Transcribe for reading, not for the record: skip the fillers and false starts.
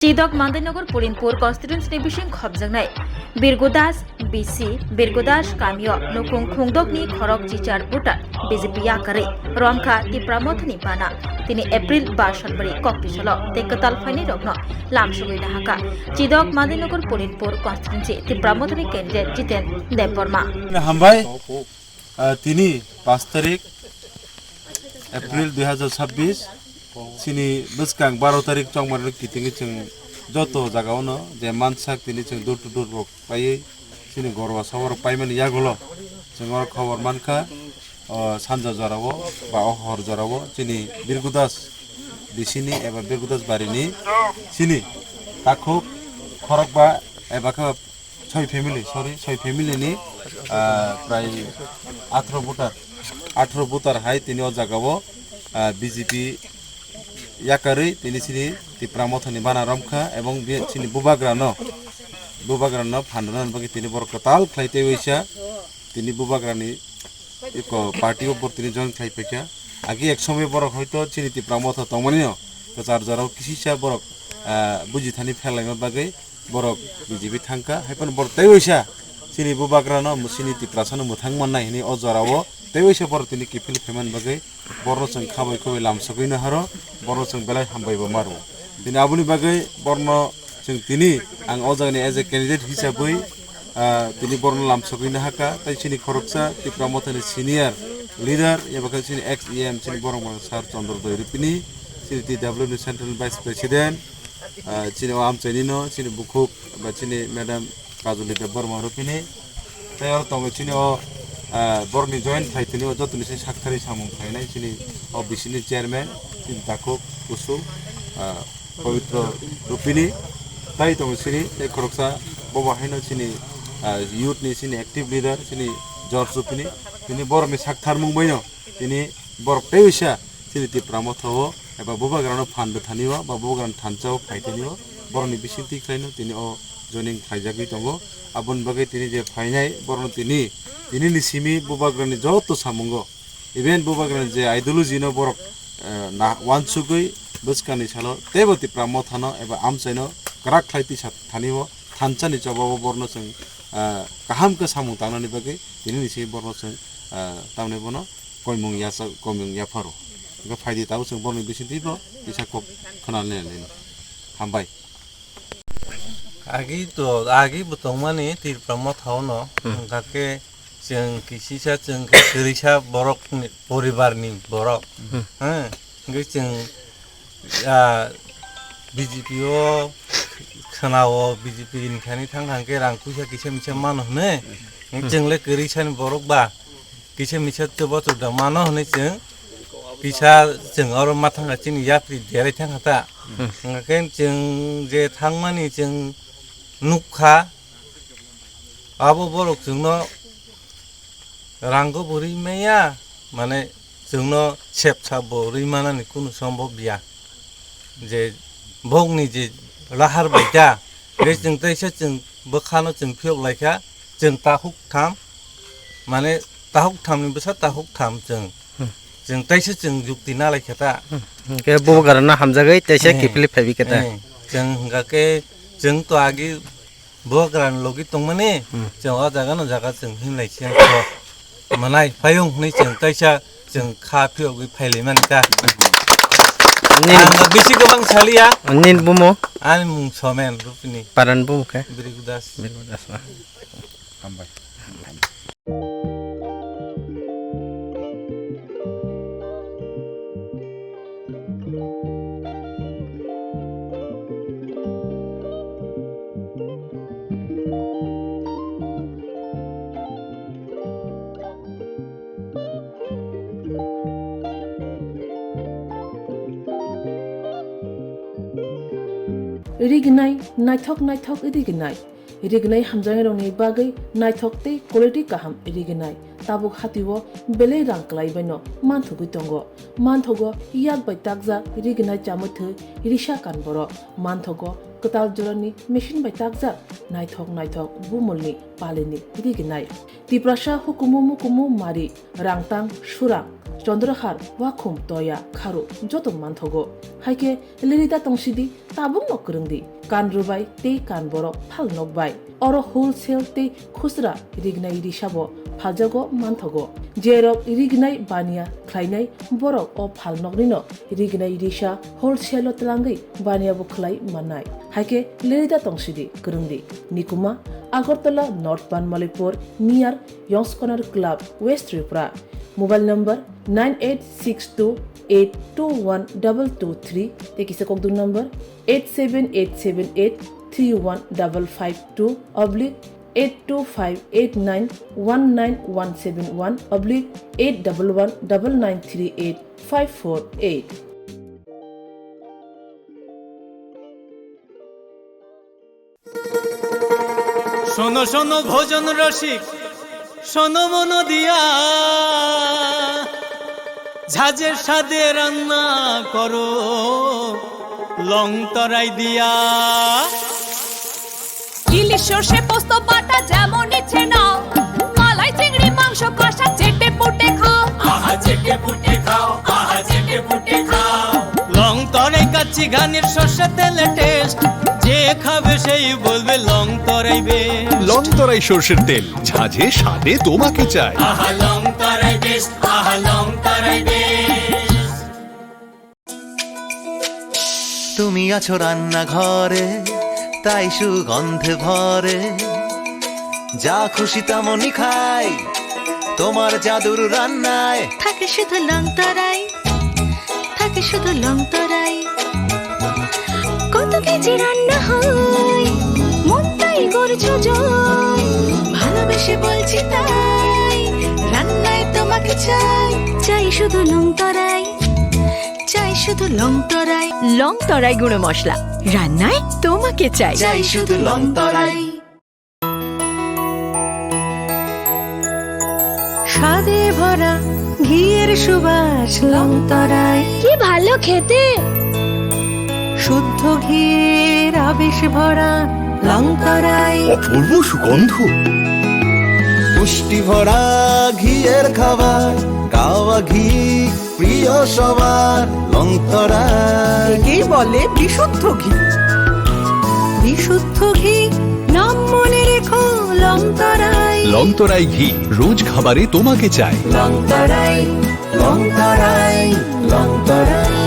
चिदक मांदाइनगर पुरिनपुर constituency बिसिं खबजांनाय बिरगुदास बिसि बिरगुदास गामियाव नखुं खुंदकनि खरक चिचार बुटा BJP याकारै रमखा तिप्रामथनि बाना তিনি এপ্রিল 12 সালবারি ককপিসল তেকতাল ফাইনি রগ্ন লামসুগৈনা হাকা চিদক মাদিনগর পুরিনপুর কনস্টিটুয়েন্সি তিপ্রামথনি ক্যান্ডিডেট জিতেন দেববর্মা হামবাই তিনি 5 তারিখ এপ্রিল 2026 সিনি বসকাং 12 তারিখ চংমার কিতিङि जों যত জায়গাওনো যে মানসাক তিনি जों দূর দূর রক পাই সিনি গরवा সাवर পাইমান ইয়াগলো जों খবর মানখা सानजा जरावो बा अहर जरावो सिनी बिरगुदास बिसिनी एबा बिरगुदास बारिनी सिनी ताखु खरक बा एबा 6 फेमिलिनि प्राय 18 बुटार हाय तिनि अ जागावो बीजेपी याकारै तिनि सिनि तिप्रामथनि बाना रमखा एवं बे सिनि बुबाग्रानो फानदनान बगे तिनि बर कताल खलाइते वैसा तिनि बुबाग्रानि एक पार्टी ऊपर তিনি জয়েন খাইপেকা আগে এক সময় বরক হয়তো চিনিতি প্রামথ তমনিও তো চার জারাও কিসিসা বরক বুজি থানি ফেলাইনো বাগै বরক বিজেপি থাঙ্কা হাইপন बर तैवैसा চিনি बुबाग्रानो मुसिनिति प्रासानो मुथां माननाय हिनि अजरावो तैवैसा बर तिनि किफिल फेमान बागै बरनोजों खाबै खाबै लामसगैनो हारो बरनोजों बेलाय हामबायबो मारो दिनै आबुनि बागै बरनो जों तिनि आं अजागनि एज ए कैंडिडेट हिसाबै তিনি বর্ণ লামসগৈনা হাকা তাই সিনি খরকসা তিপ্রামথনি সিনিয়র লিডার এবা সিনি এক্স ইএম সিনি বরং সার চন্দ্র দৈরিপিনি সিনি টিডব্লিউনি সেন্ট্রাল ভাইস প্রেসিডেন্ট সিনি আমচাইনিনো সিনি বুকুক বা সিনি ম্যাডাম কাজলি দেববর্মা রুপিনি তাই আর তঙ্গ সিনি বরনি জয়েন্ট থাইতিনি যতনি সে সাকথারি সামুং থাইনাই সিনি বিসিনি চেয়ারম্যান সিনি তাকুক কুসু পবিত্র রুপিনি তাই তঙ্গ সিনি এই খরকসা ববাহাইনো সিনি youth ni sini active leader sini George Supini sini borok ni sakthar mungbaino sini borok tewisa sini ti pramotho eba bubagrano phando thaniwa ba bubagrano thanchao phaitaniwa borok ni bisinti khlaino tini o joining khaijagui tongo abon bagai tini je phainai borok tini ni simi bubagrani joto samungo even bubagrani je ideology no borok na wansugui buskani salo teboti pramothano eba amchaino krak khlaiti thaniwo थानचानि जबाबो बर्न जों गाहाम के सामु तांनानि बागै दिनै निसि burn जों तामने बनो कयमुं याफारो बे फायदि ताव जों बर्न बिसिन्थिबो बिसाखौ खोनानै हामबाय आगि बुतंमानि तिरफ्रामो थावनो गाके जों किसिसा जों गोरिसा बरक परिबारनि बरक जों बीजेपीओ खोनावो बीजेपी निखानि थांखांके रां फैसा किसे मिसे मानो हने जोंले गोरिसानि बरक बा किसे मिसे तबो तदा मानो हने जों किसा जों आरो माथांगा चिनि याफ्रि देरै थांखाता ओंखायनो जों जे थांमानि जों नुखा आबो बरक जोंनो रांगो बोरै मैया माने जोंनो सेपसा बोरै मानानि कुनु सम्भव बिया जे भगनि जे लाहार बायदा बे जों तैसे जों बोखानो जों फियक लायखा जों ताहुक थाम माने ताहुक थामनि बसा ताहुक थाम जों तैसे जों जुक्ति ना लायखाता के बुबाग्रानो हामजागै तैसे किफिल फाइबि केता जों गाके जों तो आगि बुबाग्रानो लगी तंमाने जों आ जागा जों हिमलायसि मानाय फायं नै जों तैसा जों खा फियक फाइलै मानका बेसे गोबां सालिया निन बुमो आनि मुं समेन रुपिनि पारान बुमके बिरगुदास हामबाय रिगनाय नायथक रिगनाय हामजानाय रंनि बागै नायथकते क्वालिटी काहाम रिगनाय ताबुक हातिवो बेले रां क्लाइबायनो मानथुगै तंगो मानथगो याक बाय ताकजा रिगनाय चामथो रिसा कानबरो मानथगो कताल जरानि मेशिन बाय ताकजा नायथक बुमलनि पालिनि रिगनाय तिप्रासा हुकुमु मुकुमु मारि रांतां सुरां চন্দ্রহার ওয়াখুম তয়া খারু যত মানথগো হাইকে লিরিদা তংসিদি তাবুং নকরংদি কান রুবাই তে কান বরক ফাল নকবাই অর হোলসেল তে খুচরা রিগনাই রিসাবো ফালজাগো मानथगो जेरक रिगनाय बानिया ख्लायनाय बरक अ फालनगनिनो रिगनाय रिसा होलसेल तलांगै बानियाबो खलाय माननाय हाइके लेरिदा तंसिदि गरुंदि निकुमा Agartala north Banamalipur near Young's corner club west Tripura mobile number 9862821223 तेकिसे कोकदुन नंबर 87878315552 828919171/8119938 শোনো শোনো ভোজন রসিক শোনো মন দিয়া ঝাঁঝের সাদে রান্না করো লং তরাই দিয়া ইলিশ সর্ষে পোস্ত বাটা যেমন ইচ্ছে নাও মালাই চিংড়ি মাংস কষা চেটে পুটে খাও আহা চেটে পুটে খাও আহা চেটে পুটে খাও লং তরাই কাচ্চি ঘানির সর্ষে তেলে টেস্ট যে খাবে সেই বলবে লং তরাই বেশ লং তরাই সর্ষের তেল ঝাঁঝে স্বাদে তোমাকে চাই আহা লং তরাই বেশ আহা লং তরাই বেশ তুমি আছো রান্না ঘরে তাই সুগন্ধে ভরে যা খুশি তেমনই খাই তোমার জাদুর রান্নায় থাকে শুধু লং তরাই থাকে শুধু লং তরাই কত কেজি রান্না হয় মনটাই করছো জয় ভালোবেসে বলছি তাই রান্নায় তোমাকে চাই চাই শুধু লং তরাই চাই শুধু লং তরাই গুঁড়ো মশলা রান্নায় তোমাকে চাই চাই শুধু লং তরাই স্বাদে ভরা ঘিয়ের সুবাস লং তরাই কি ভালো খেতে শুদ্ধ ঘিয়ের আবেশ ভরা লং তরাই অপূর্ব সুগন্ধ পুষ্টি ভরা ঘিয়ের খাবার গাওয়া ঘি প্রিয় সবার লং তরাই কি বলে বিশুদ্ধ ঘি বিশুদ্ধ ঘি নাম মনে রেখো লং তরাই লং তরাই ঘি রোজ খাবারে তোমাকে চাই লং তরাই লং তরাই লং তরাই